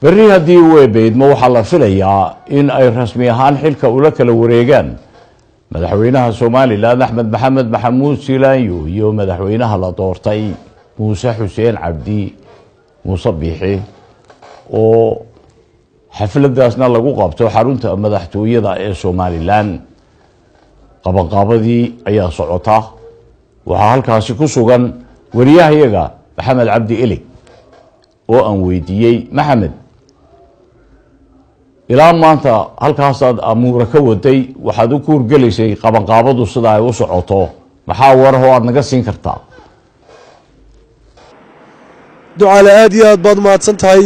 berri haddii uu eebeydmo waxaa la filayaa in ay rasmi ahaan xilka ula kala wareegaan madaxweynaha Somaliland Axmed Maxamed Maxamuud Siilaanyo iyo madaxweynaha la doortay Muuse Xuseen Cabdi Muuse Biixi oo xafladaasna lagu qabto xarunta madaxtooyada ee Somaliland. qabanqaabadii ayaa socota waxaa halkaasi ku sugan wariyahayaga Maxamed Cabdi Ilig oo aan weydiiyey Maxamed ilaa maanta halkaasaad amuura ka waday waxaad u kuurgelaysay qabanqaabadu sida ay u socoto maxaa waraho aad naga siin kartaa ducaale aad iyo aad baad mahadsan tahay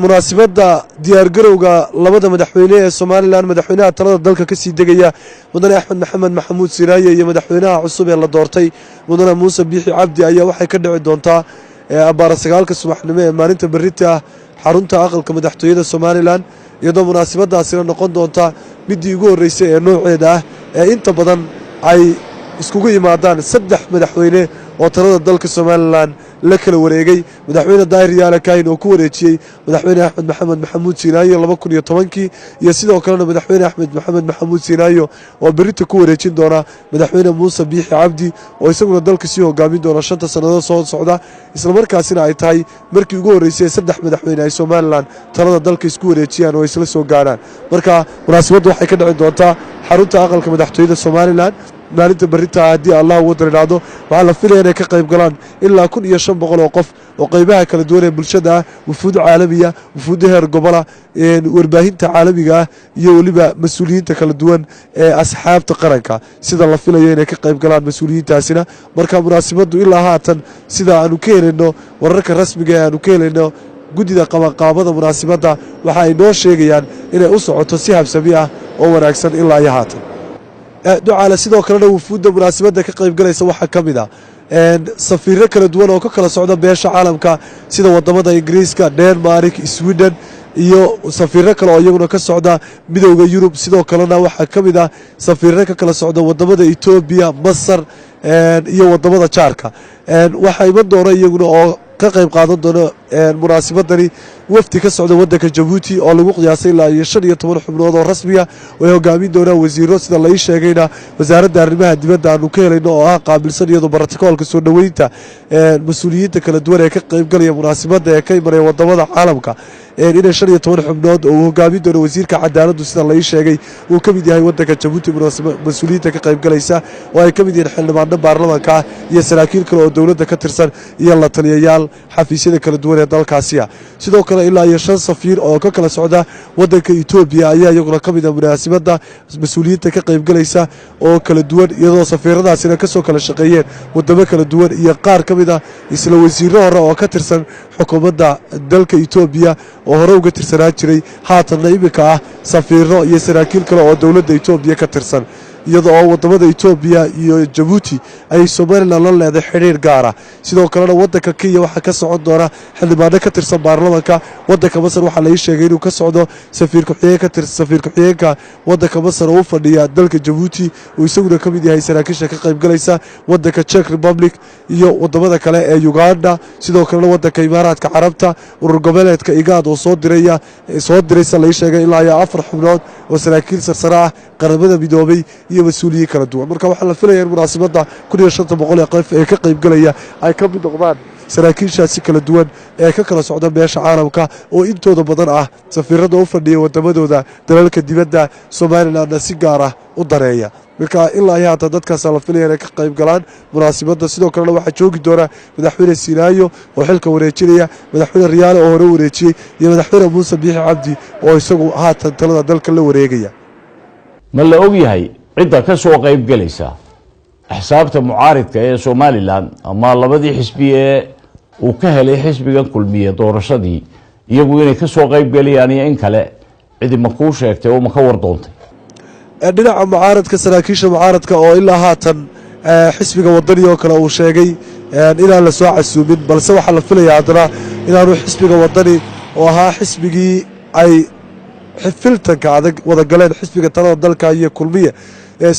munaasabada diyaar garowga labada madaxweyne ee Somaliland madaxweynaha talada dalka ka sii degaya mudane Axmed Maxamed Maxamuud Siilaanyo iyo madaxweynaha cusub ee la doortay mudane Muuse Biixi Cabdi ayaa waxay ka dhici doontaa abaar 9 subaxnimo ee maalinta berrita xarunta aqalka madaxtooyada Somaliland iyadoo munaasabadaasina noqon doonta midii ugu horeysay ee nooceeda ah ee inta badan ay iskugu yimaadaan saddex madaxweyne oo talada dalka Somaliland la kala wareegay madaxweyne Daahir Yaale Kaahin oo ku wareejiyay madaxweyne Axmed Maxamed Maxamuud Siilaanyo 2010 iyo sidoo kale madaxweyne Axmed Maxamed Maxamuud Siilaanyo oo berrito ku wareejin doona madaxweyne Muuse Biixi Cabdi oo isaguna dalka sii hogaamin doona 5 sanadood soo socda isla markaasina ay tahay markii ugu horeysay saddex madaxweyne ay Somaliland talada dalka isku wareejiyaan oo isla soo gaaraan marka munaasabadu waxay ka dhici doontaa xarunta aqalka madaxtooyada Somaliland maalinta berrita haddii Allah uu diraado waxa la filayaa inay ka qayb galaan ilaa 1500 oo qof oo qaybaha kala duwan ee bulshada wufuud caalamiya wufuud heer gobola warbaahinta caalamiga iyo waliba mas'uuliyiinta kala duwan ee asxaabta qaranka sida la filayo inay ka qayb galaan mas'uuliyiintaasina marka munaasabadu ilaa haatan sida aanu ka helayno wararka rasmiga ee aanu ka helayno gudida qabanqaabada munaasabada waxa ay noo sheegayaan inay u socoto si habsami ah oo wanaagsan ilaa iyo haatan ducaale sidoo kalena wufuudda munaasabada ka qayb galaysa waxa kamid ah safiirro kala duwan oo ka kala socda beesha caalamka sida wadamada Ingiriiska, Denmark, Sweden iyo safiirro kale oo iyaguna ka socda midowga Yurub sidoo kalena waxa kamid ah safiirro ka kala socda wadamada Ethiopia, Masar iyo wadamada Jaarka waxa iman doona iyaguna oo ka qayb qaadan doona munaasabadani wafdi ka socda wadanka Djibouti oo lagu qiyaasay ilaa 15 xubnood oo rasmi ah oo hogaamin doona wasiiro sida la sheegayna wasaaradda arrimaha dibadda aanu ka helayno oo ah qaabilsan iyadoo barakoolka soo dhaweynta mas'uuliyiinta kala duwan ee ka qayb galaya munaasabada ee ka imanaya wadamada caalamka inay 15 xubnood oo hogaamin doona wasiirka cadaaladdu sida la sheegay uu ka mid yahay wadanka Djibouti mas'uuliyiinta ka qayb galaysa oo ay ka mid yihiin xildhibaano baarlamaanka iyo saraakiil kale oo dawladda ka tirsan iyo la taliyayaal xafiisyada kala duwan ee dalkaasi sidoo kale ilaa 5 safiir oo ka kala socda wadanka Ethiopia ayaa iyaguna ka mid ah munaasabada mas'uuliyiinta ka qayb galaysa oo kala duwan iyadoo safiiradaasina ka soo kala shaqeeyeen wadamo kala duwan iyo qaar ka mid ah isla wasiirro hore oo ka tirsan xukuumadda dalka Ethiopia oo hore uga tirsanaa jiray haatanna imika ah safiirro iyo saraakiil kale oo dawladda Ethiopia ka tirsan iyadoo wadamada Ethiopia iyo Djibouti ay Somaliland la leedahay xiriir gaar ah sidoo kalena wadanka Kenya waxa ka socon doona xildhibaano ka tirsan baarlamaanka wadanka Masar waxa la sheegay inuu ka socdo safiir ku-xigeenka wadanka Masar oo fadhiya dalka Djibouti oo isaguna ka mid yahay saraakiisha ka qayb galaysa wadanka Czech Republic iyo wadamada kale ee Uganda sidoo kalena wadanka Imaaraadka Carabta urur goboleedka IGAD oo soo diraysa la sheegay ilaa 4 xubnood oo saraakiil sarsare ah qaramada midoobay iyo mas'uuliyiin kala duwan marka waxa la filayaa in munaasabada 1500 ee qof ee ka qayb galaya ay ka mid noqdaan saraakiishaasi kala duwan ee ka kala socda beesha caalamka oo intooda badan ah safiirada u fadhiya wadamadooda dalalka dibadda Somaliland si gaar ah u dareeya marka ilaa haatan dadkaas la filayaa inay ka qayb galaan munaasabada sidoo kale waxa joogi doona madaxweyne Siilaanyo oo xilka wareejinaya madaxweyne Riyaale oo hore wareejiyay iyo madaxweyne Muuse Biixi Cabdi oo isagu haatan talada dalka la wareegaya ma la og yahay cidda ka soo qayb galaysa axsaabta mucaaridka ee Somaliland ama labadii xisbi ee uu ka helay xisbigan kulmiye doorashadii iyagu inay ka soo qayb galayaan in kale cid ma ku sheegtay oo ma ka war doontay dhinaca mucaaradka saraakiisha mucaaradka oo ilaa haatan xisbiga wadani oo kale uu sheegay inaan la soo casuumin balse waxa la filayaa hadana inaanu xisbiga wadani oo ahaa xisbigii ay xifiltanka adag wada galeen xisbiga talada dalka iyo kulmiye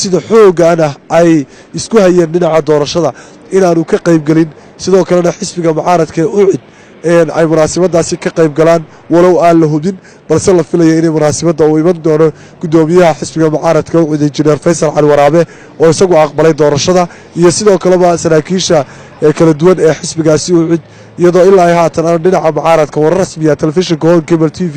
sida xoogana ay isku hayeen dhinaca doorashada inaanu ka qayb galin sidoo kalena xisbiga mucaaradka UCID ay munaasabadaasi ka qayb galaan walow aan la hubin balse la filaya inay munaasabadda uu iman doono gudoomiyaha xisbiga mucaaradka ucid injineer Faysal Cali Waraabe oo isagu aqbalay doorashada iyo sidoo kaleba saraakiisha kala duwan ee xisbigaasi ucid iyadoo ilaa haatan aan dhinaca mucaaradka warar rasmi ah telefishinka Home Cable TV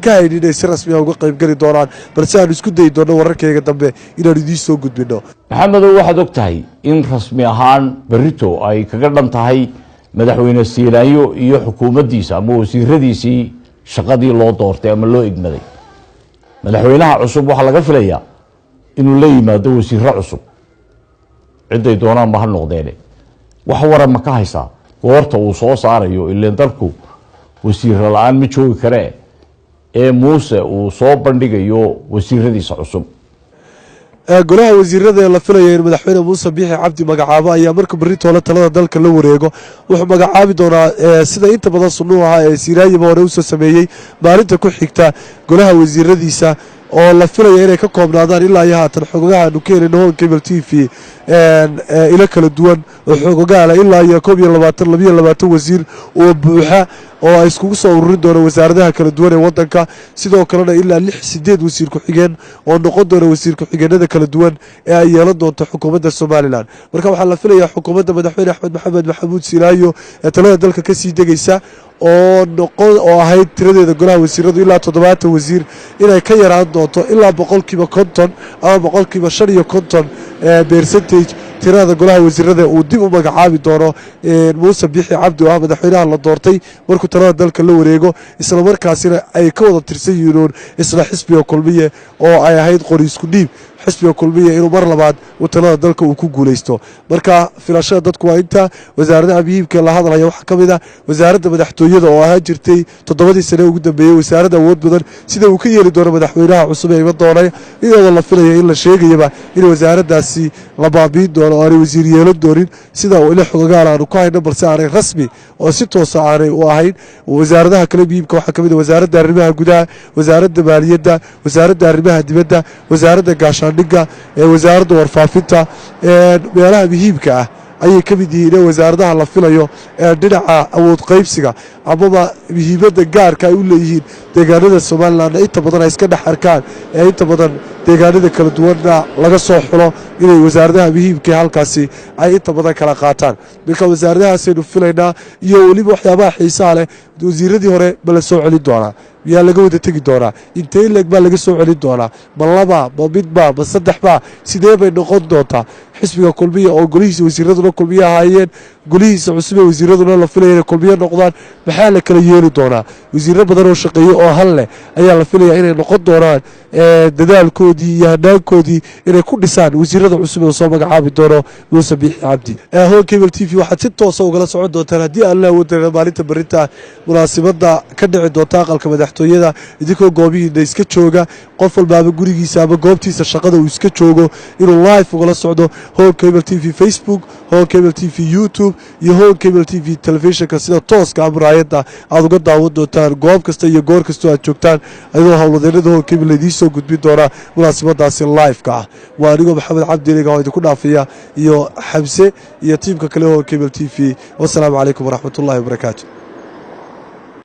ka haynin ay si rasmi ah uga qayb gali doonaan balse aan isku dayi doono wararkayga dambe inaan idin soo gudbino. maxamedow waxaad ogtahay in rasmi ahaan berito ay kaga dhan tahay madaxweyne Siilaanyo iyo xukuumaddiisa ama wasiiradiisii shaqadii loo doortay ama loo igmaday. madaxweynaha cusub waxa laga filayaa inuu la yimaado wasiirro cusub ciday doonaan ma ha noqdeen wax waran ma ka haysaa goorta uu soo saarayo ileen dalku wasiirro la'aan ma joogi kare ee muuse uu soo bandhigayo wasiiradiisa cusub. golaha wasiirada la filayo in madaxweyne muuse biixi cabdi magacaabo ayaa marka berito la talada dalka la wareego wuxuu magacaabi doonaa sida inta badan sunnuu ahaa ee Siiraayaba hore u soo sameeyay maalinta ku xigta golaha wasiiradiisa oo la filayo inay ka koobnaadaan ilaa iyo haatan xogaha aanu ka helin Home Cable TV ila kala duwan oo xogaha ilaa iyo 22 wasiir oo buuxa oo ay iskugu soo ururin doona wasaaradaha kala duwan ee wadanka sidoo kalena ilaa 6-8 wasiir ku xigeen oo noqon doona wasiir ku xigeenada kala duwan ee ay yeelan doonto xukuumadda Soomaaliland. marka waxaa la filayaa xukuumadda madaxweyne Axmed Maxamed Maxamuud Siilaanyo ee talada dalka ka sii degaysa oo ahayd tiradeeda golaha wasiiradu ilaa 70 wasiir inay ka yaraan doonto ilaa 50% ama 55% percentage tirada golaha wasiirada uu dib u magacaabi doono muuse biixi cabdi oo madaxweynaha la doortay markuu talada dalka la wareego isla markaasina ay ka wada tirsan yihiin isla xisbiga kulmiye oo ay ahayd qori isku dhiib xisbiga kulmiye inuu mar labaad uu talada dalka uu ku guuleysto. marka filashada dadku waa inta wasaaradda muhiimka la hadlayo waxa kamid ah wasaaradda madaxtooyada oo ahaa jirtay 7 sano ugu dambeeyay wasaaradda awood badan sida uu ka yeeli doono madaxweynaha cusub ee iman doonay iyadoo la filayo in la sheegayaba in wasaaraddaasi la baabiin doono oo ay wasiir yeelan doonin sida uu ila xogaal aanu ku hayno balse aanay rasmi oo si toos ah aanay u ahayn. wasaaradaha kale muhiimka waxa kamid ah wasaaradda arrimaha gudaha wasaaradda maaliyadda wasaaradda arrimaha dibadda wasaaradda gaashaandhigga wasaaradda warfaafinta meelaha muhiimka ah ayay ka mid yihiin wasaaradaha la filayo dhinaca awood qaybsiga amaba muhiimadda gaarka ay u leeyihiin deegaanada Soomaaliland inta badan ay iska dhex arkaan inta badan deegaanada kala duwanna laga soo xulo inay wasaaradaha muhiimka halkaasi ay inta badan kala qaataan. marka wasaaradahaas aynu filaynaa iyo waliba waxyaabaha xiisaha leh wasiiradii hore bala soo celin doonaa miyaa laga wada tegi doonaa intee leg baa laga soo celin doonaa ma laba ma midba ma saddexba sidee bay noqon doontaa xisbiga kulmiye oo golihiisa wasiiraduna kulmiye ahaayeen golihiisa cusub ee wasiiraduna la filayo inay kulmiye noqdaan maxaa la kala yeeli doonaa wasiirro badan oo shaqeeyo oo hal leh ayaa la filayaa inay noqon doonaan dadaalkoodii iyo hanaankoodii inay ku dhisaan wasiirada cusub ee soo magacaabi doono muuse biixi cabdi. Home Cable TV waxaad si toos ah ugala socon doontaan haddii aan la wadana maalinta berita munaasabadda ka dhici doonta aqalka madaxtooyada idinkoo goobihiina iska jooga qof walbaaba gurigiisa ama goobtiisa shaqada uu iska joogo inuu live ugala socdo Home Cable TV Facebook Home Cable TV YouTube iyo Home Cable TV televisionka sida tooska amraayada aad uga daawan doontaan goob kasta iyo goor kasta aad joogtaan ayadoo hawladeennada Home Cable idin soo gudbin doona munaasabadaasi live-ka ah. waa anigo Maxamed Cabdi Iliga oo idinku dhaafaya iyo Xamse iyo tiimka kale Home Cable TV. wassalaamu calaykum waraxmatullaahi wabarakaatuh.